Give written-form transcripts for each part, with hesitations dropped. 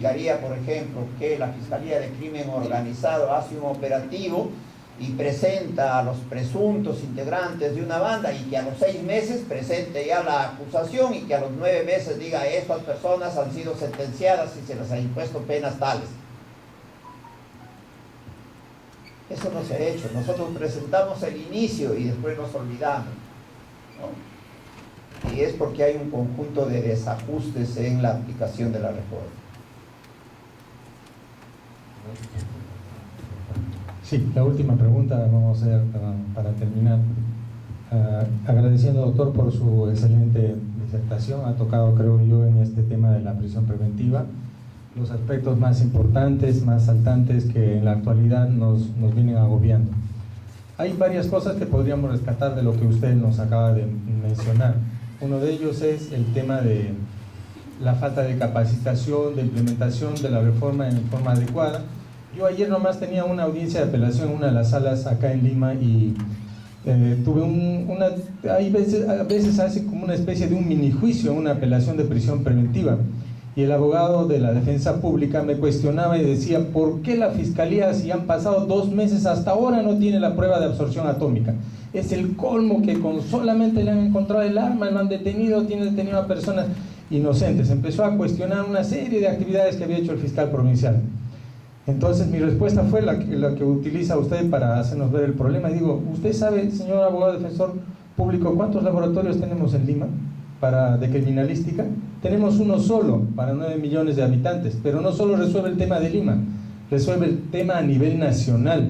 significaría, por ejemplo, que la Fiscalía de Crimen Organizado hace un operativo y presenta a los presuntos integrantes de una banda y que a los 6 meses presente ya la acusación y que a los 9 meses diga estas personas han sido sentenciadas y se les ha impuesto penas tales. Eso no se ha hecho. Nosotros presentamos el inicio y después nos olvidamos, ¿no? Y es porque hay un conjunto de desajustes en la aplicación de la reforma. Sí, la última pregunta vamos a hacer para terminar. Agradeciendo, doctor, por su excelente disertación. Ha tocado, creo yo, en este tema de la prisión preventiva los aspectos más importantes, más saltantes que en la actualidad nos vienen agobiando. Hay varias cosas que podríamos rescatar de lo que usted nos acaba de mencionar. Uno de ellos es el tema de la falta de capacitación, de implementación de la reforma en forma adecuada. Yo ayer nomás tenía una audiencia de apelación en una de las salas acá en Lima y tuve a veces hace como una especie de un mini juicio en una apelación de prisión preventiva. Y el abogado de la defensa pública me cuestionaba y decía, ¿por qué la fiscalía, si han pasado 2 meses hasta ahora, no tiene la prueba de absorción atómica? Es el colmo que con solamente le han encontrado el arma, lo han detenido, tiene detenido a personas inocentes. Empezó a cuestionar una serie de actividades que había hecho el fiscal provincial. Entonces mi respuesta fue la que utiliza usted para hacernos ver el problema. Y digo, ¿usted sabe, señor abogado defensor público, cuántos laboratorios tenemos en Lima de criminalística? Tenemos uno solo para 9 millones de habitantes, pero no solo resuelve el tema de Lima, resuelve el tema a nivel nacional.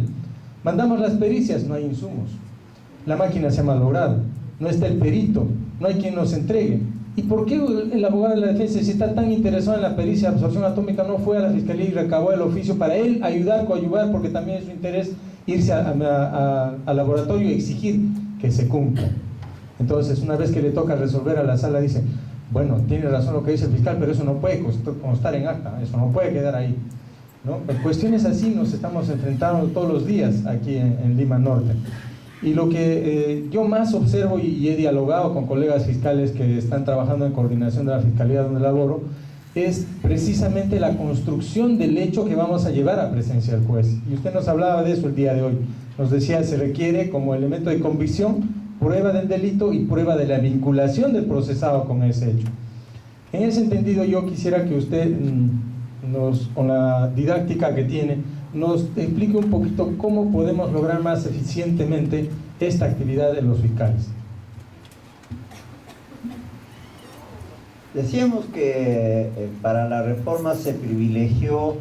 Mandamos las pericias, no hay insumos, la máquina se ha malogrado, no está el perito, no hay quien nos entregue. ¿Y por qué el abogado de la defensa, si está tan interesado en la pericia de absorción atómica, no fue a la fiscalía y recabó el oficio para él coadyuvar, porque también es su interés irse al laboratorio y exigir que se cumpla? Entonces, una vez que le toca resolver a la sala, dice, bueno, tiene razón lo que dice el fiscal, pero eso no puede constar en acta, eso no puede quedar ahí, ¿no? En cuestiones así nos estamos enfrentando todos los días aquí en Lima Norte. Y lo que yo más observo y he dialogado con colegas fiscales que están trabajando en coordinación de la fiscalía donde laboro, es precisamente la construcción del hecho que vamos a llevar a presencia del juez. Y usted nos hablaba de eso el día de hoy. Nos decía, se requiere como elemento de convicción prueba del delito y prueba de la vinculación del procesado con ese hecho. En ese entendido, yo quisiera que usted con la didáctica que tiene, nos explique un poquito cómo podemos lograr más eficientemente esta actividad de los fiscales. Decíamos que para la reforma se privilegió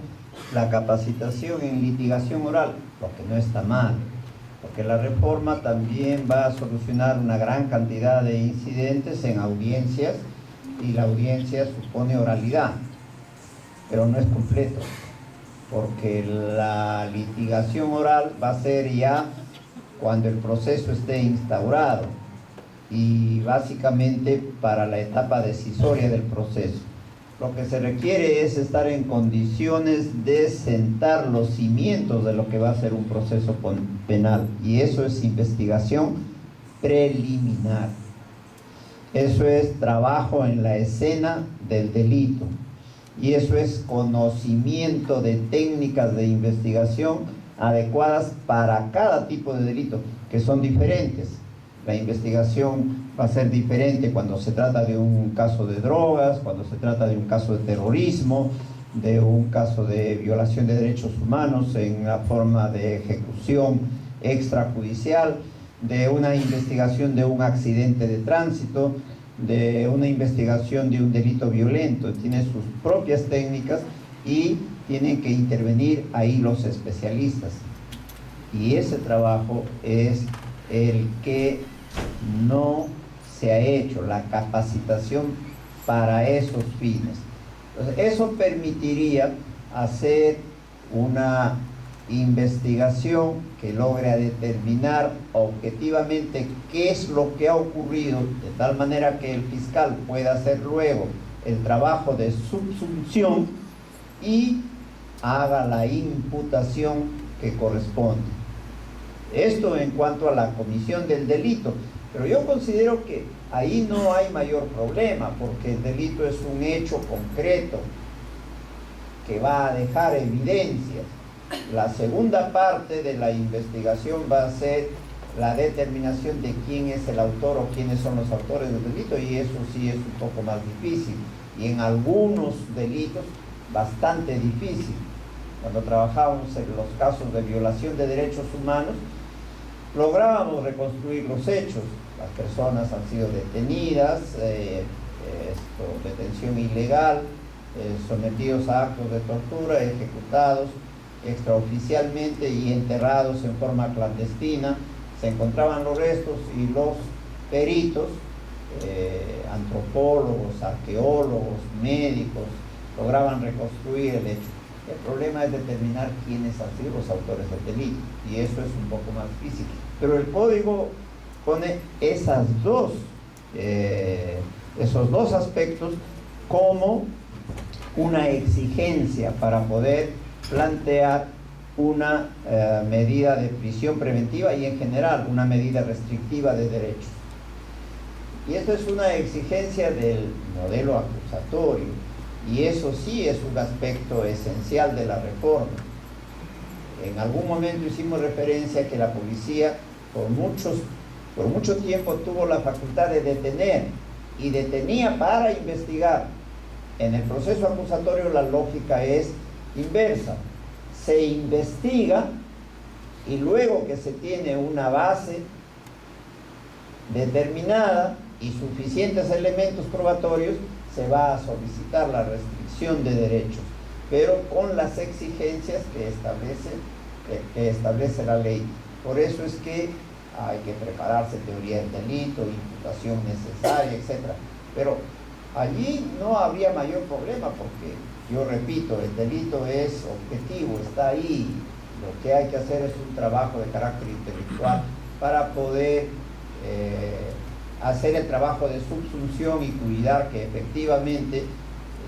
la capacitación en litigación oral, lo que no está mal, porque la reforma también va a solucionar una gran cantidad de incidentes en audiencias, y la audiencia supone oralidad, pero no es completo, porque la litigación oral va a ser ya cuando el proceso esté instaurado y básicamente para la etapa decisoria del proceso. Lo que se requiere es estar en condiciones de sentar los cimientos de lo que va a ser un proceso penal, y eso es investigación preliminar. Eso es trabajo en la escena del delito, y eso es conocimiento de técnicas de investigación adecuadas para cada tipo de delito, que son diferentes. La investigación va a ser diferente cuando se trata de un caso de drogas, cuando se trata de un caso de terrorismo, de un caso de violación de derechos humanos en la forma de ejecución extrajudicial, de una investigación de un accidente de tránsito, de una investigación de un delito violento. Tiene sus propias técnicas y tienen que intervenir ahí los especialistas. Y ese trabajo es el que no se ha hecho, la capacitación para esos fines. Entonces, eso permitiría hacer una investigación que logre determinar objetivamente qué es lo que ha ocurrido, de tal manera que el fiscal pueda hacer luego el trabajo de subsunción y haga la imputación que corresponde. Esto en cuanto a la comisión del delito, pero yo considero que ahí no hay mayor problema, porque el delito es un hecho concreto. que va a dejar evidencias. La segunda parte de la investigación va a ser la determinación de quién es el autor o quiénes son los autores del delito, y eso sí es un poco más difícil, y en algunos delitos bastante difícil. Cuando trabajábamos en los casos de violación de derechos humanos, lográbamos reconstruir los hechos. Las personas han sido detenidas, detención ilegal, sometidos a actos de tortura, ejecutados extraoficialmente y enterrados en forma clandestina. Se encontraban los restos y los peritos, antropólogos, arqueólogos, médicos, lograban reconstruir el hecho. El problema es determinar quiénes han sido los autores del delito, y eso es un poco más difícil. Pero el código pone esos dos aspectos como una exigencia para poder plantear una medida de prisión preventiva y en general una medida restrictiva de derechos. Y esto es una exigencia del modelo acusatorio, y eso sí es un aspecto esencial de la reforma. En algún momento hicimos referencia a que la policía por mucho tiempo tuvo la facultad de detener, y detenía para investigar. En el proceso acusatorio la lógica es inversa: se investiga y luego que se tiene una base determinada y suficientes elementos probatorios, se va a solicitar la restricción de derechos, pero con las exigencias que establece la ley. Por eso es que hay que prepararse teoría del delito, imputación necesaria, etc. Pero allí no habría mayor problema, porque, yo repito, el delito es objetivo, está ahí. Lo que hay que hacer es un trabajo de carácter intelectual para poder hacer el trabajo de subsunción y cuidar que efectivamente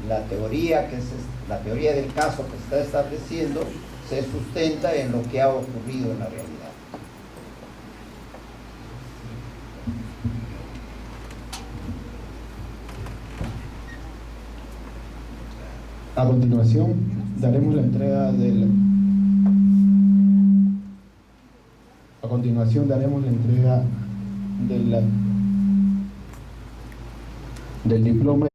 la teoría del caso que se está estableciendo se sustenta en lo que ha ocurrido en la realidad. A continuación, daremos la entrega del diploma